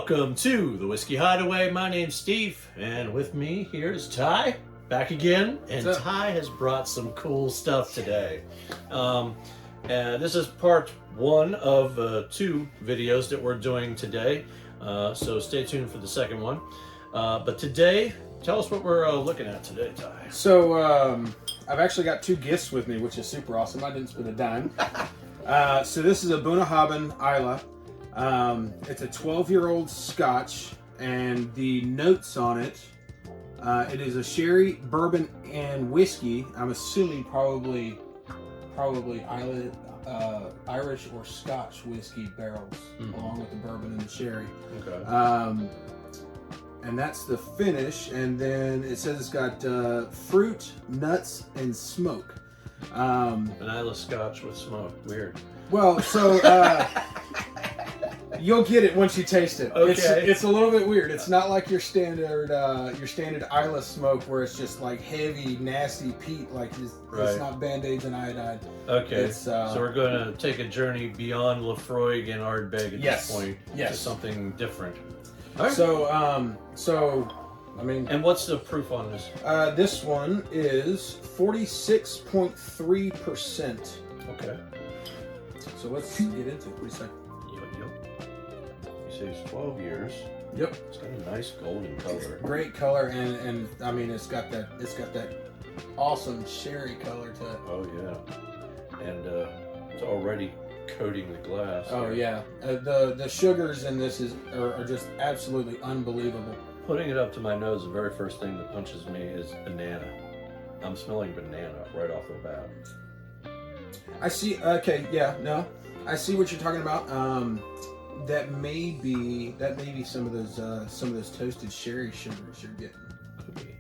Welcome to the Whiskey Hideaway. My name's Steve, and with me here is Ty, back again. And Ty has brought some cool stuff today. And this is part one of two videos that we're doing today. So stay tuned for the second one. But today, tell us what we're looking at today, Ty. So I've actually got two gifts with me, which is super awesome. I didn't spend a dime. So this is a Bunnahabhain Islay. It's a 12-year-old Scotch, and the notes on it, it is a sherry, bourbon, and whiskey. I'm assuming probably Islay, Irish or Scotch whiskey barrels, along with the bourbon and the sherry. Okay. And that's the finish. And then it says it's got fruit, nuts, and smoke. An Islay Scotch with smoke. Weird. Well, so you'll get it once you taste it. Okay. It's a little bit weird. It's not like your standard Islay smoke where it's just like heavy, nasty peat. Like it's not Band-Aids and iodine. Okay. So we're going to take a journey beyond Lafroig and Ardbeg at this point to something different. All right. So I mean. And what's the proof on this? This one is 46.3%. Okay. So let's get into it. What do you say? Yep. You say it's 12 years. Yep. It's got a nice golden color. Great color, and I mean it's got that awesome sherry color to it. Oh yeah. And it's already coating the glass. Oh yeah. The sugars in this are just absolutely unbelievable. Putting it up to my nose, the very first thing that punches me is banana. I'm smelling banana right off the bat. I see. Okay, yeah, no, I see what you're talking about. That may be some of those toasted sherry sugars you're getting. Could be.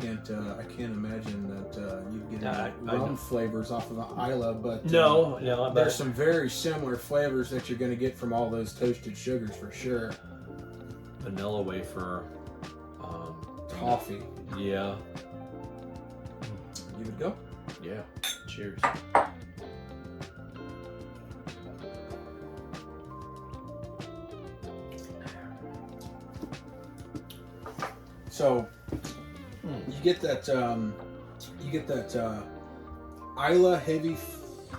I can't imagine that you get rum flavors off of an Islay, but no, there's some very similar flavors that you're going to get from all those toasted sugars for sure. Vanilla wafer, toffee. Yeah. Give it a go. Yeah. Cheers. So you get that Islay heavy,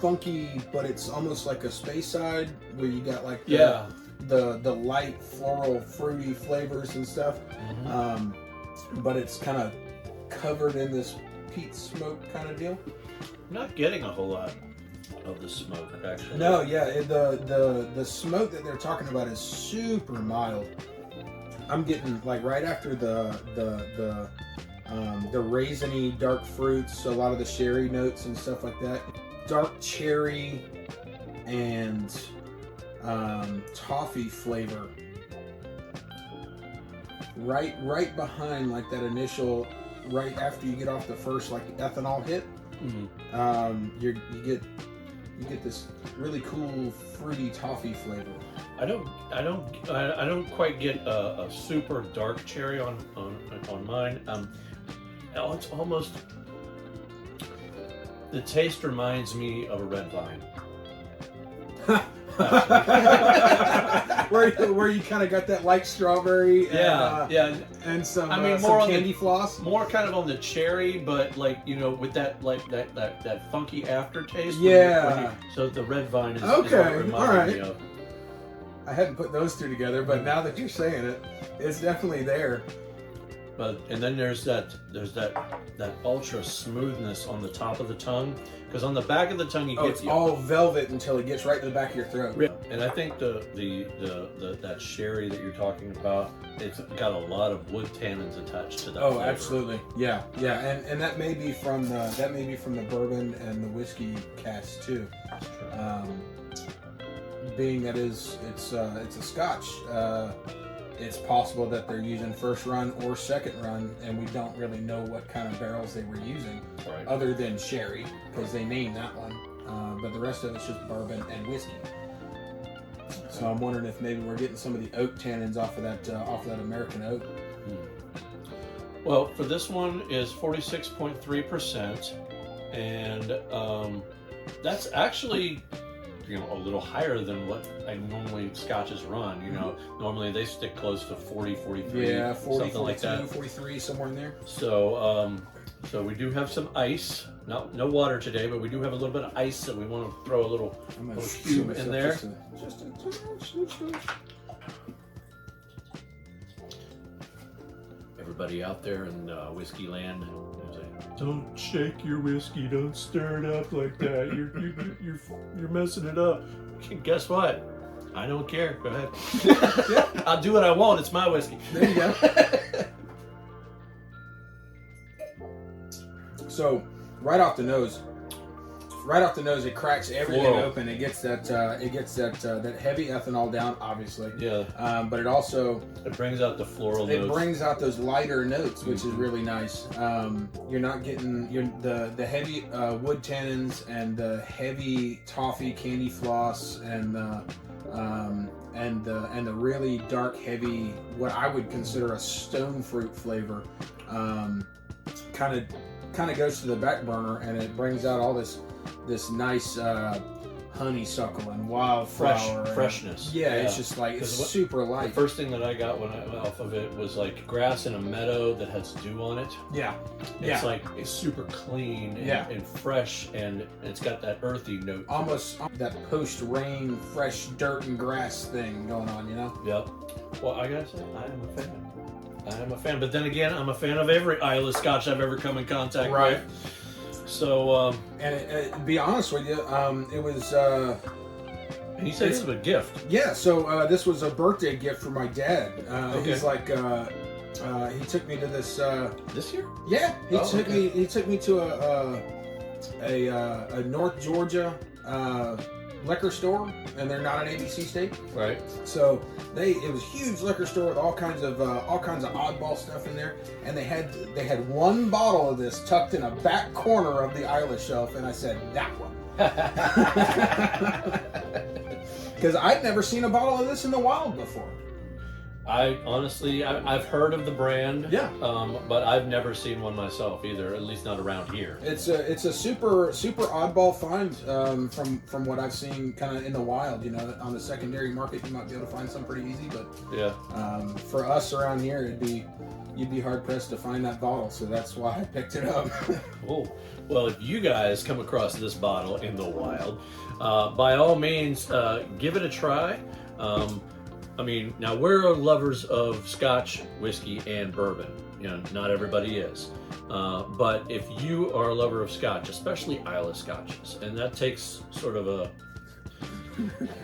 funky, but it's almost like a space side where you got like the light floral, fruity flavors and stuff. But it's kind of covered in this peat smoke kind of deal. Not getting a whole lot of the smoke, actually. No, yeah, the smoke that they're talking about is super mild. I'm getting like right after the raisiny dark fruits, a lot of the sherry notes and stuff like that. Dark cherry and toffee flavor. Right behind like that initial, right after you get off the first like ethanol hit. You get this really cool fruity toffee flavor. I don't quite get a super dark cherry on mine. It's almost, the taste reminds me of a red vine. where you kind of got that light strawberry and some candy floss. More kind of on the cherry, but like with that that funky aftertaste. So the red vine is what it reminds me of. I hadn't put those two together, but now that you're saying it, it's definitely there. And then there's that ultra smoothness on the top of the tongue, because on the back of the tongue you get it's all velvet until it gets right to the back of your throat. And I think that sherry that you're talking about, it's got a lot of wood tannins attached to that. Oh, flavor. Absolutely, yeah, and that may be from the bourbon and the whiskey cask too. That's true. Being that it's a Scotch. It's possible that they're using first run or second run, and we don't really know what kind of barrels they were using, other than sherry, because they named that one. But the rest of it's just bourbon and whiskey. So I'm wondering if maybe we're getting some of the oak tannins off of that American oak. Well, for this one is 46.3%, and that's actually a little higher than what I normally Scotches run. Normally they stick close to 40, 43, yeah, 40, something 42, like that. 43, somewhere in there. So, so we do have some ice. No water today, but we do have a little bit of ice that we want to throw a little cube in there. Just a touch. Everybody out there in whiskey land, don't shake your whiskey, don't stir it up like that. You're messing it up. Guess what? I don't care. Go ahead. I'll do what I want. It's my whiskey. There you go. So right off the nose, it cracks everything open. It gets that that heavy ethanol down, obviously. Yeah. But it brings out the floral notes. It brings out those lighter notes, which is really nice. You're not getting the heavy wood tannins and the heavy toffee candy floss and the really dark, heavy, what I would consider a stone fruit flavor. Kind of goes to the back burner, and it brings out all this nice honeysuckle and wildflower freshness. Yeah, it's just like it's super light. The first thing that I got when I went off of it was like grass in a meadow that has dew on it. Yeah, it's like it's super clean and fresh, and it's got that earthy note. Almost that post-rain fresh dirt and grass thing going on, Yep. Well, I gotta say, I am a fan. But then again, I'm a fan of every Islay Scotch I've ever come in contact with. So, and to be honest with you, it was. And you said this was a gift. Yeah. So this was a birthday gift for my dad. He's like, he took me to this. This year? Yeah. He took me to a North Georgia liquor store, and they're not an ABC state. Right. So it was a huge liquor store with all kinds of oddball stuff in there, and they had one bottle of this tucked in a back corner of the Islay shelf, and I said, that one. Because I'd never seen a bottle of this in the wild before. I've heard of the brand. Yeah. But I've never seen one myself either, at least not around here. It's a super oddball find from what I've seen kind of in the wild. On the secondary market, you might be able to find some pretty easy, but for us around here, you'd be hard pressed to find that bottle. So that's why I picked it up. Cool. Well, if you guys come across this bottle in the wild, by all means, give it a try. Now we're lovers of Scotch, whiskey, and bourbon. Not everybody is. But if you are a lover of Scotch, especially Islay Scotches, and that takes sort of a...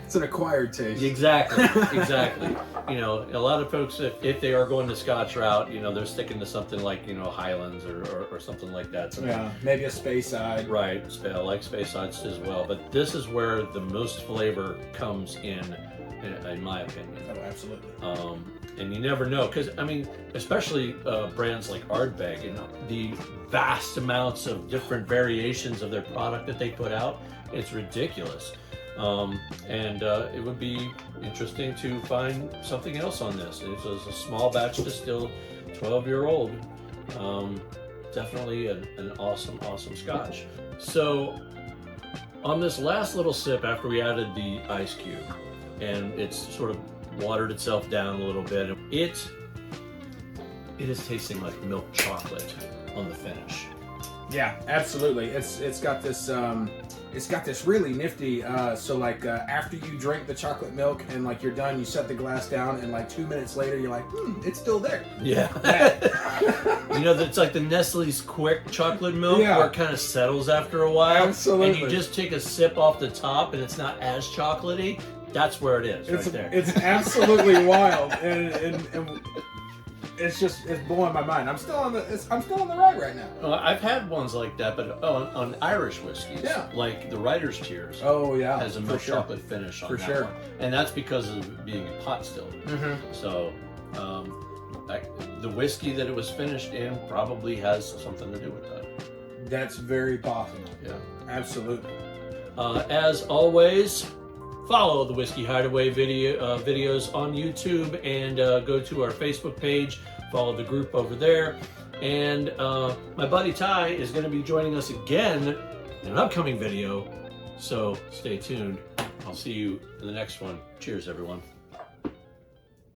It's an acquired taste. Exactly. A lot of folks, if they are going the Scotch route, they're sticking to something like, Highlands or something like that. Yeah, maybe a Speyside. Right, I like Speysides as well. But this is where the most flavor comes in my opinion. Oh, absolutely. And you never know, because especially brands like Ardbeg, the vast amounts of different variations of their product that they put out, it's ridiculous. And it would be interesting to find something else on this. It's a small batch distilled, 12-year-old. Definitely an awesome Scotch. So on this last little sip, after we added the ice cube, and it's sort of watered itself down a little bit, it is tasting like milk chocolate on the finish. Yeah, absolutely. It's got this really nifty. So after you drink the chocolate milk and you're done, you set the glass down, and 2 minutes later you're like, it's still there. Yeah. It's like the Nestle's Quick chocolate milk, where it kind of settles after a while. Absolutely. And you just take a sip off the top, and it's not as chocolatey. That's where it is, right there. It's absolutely wild, and it's blowing my mind. I'm still on the ride right now. I've had ones like that, but on Irish whiskeys, like the Writer's Tears. Oh yeah, has a milk chocolate finish on that one, and that's because of it being a pot still. Mm-hmm. So, the whiskey that it was finished in probably has something to do with that. That's very possible. Yeah, absolutely. As always, follow the Whiskey Hideaway videos on YouTube, and go to our Facebook page. Follow the group over there. And my buddy Ty is going to be joining us again in an upcoming video, so stay tuned. I'll see you in the next one. Cheers, everyone.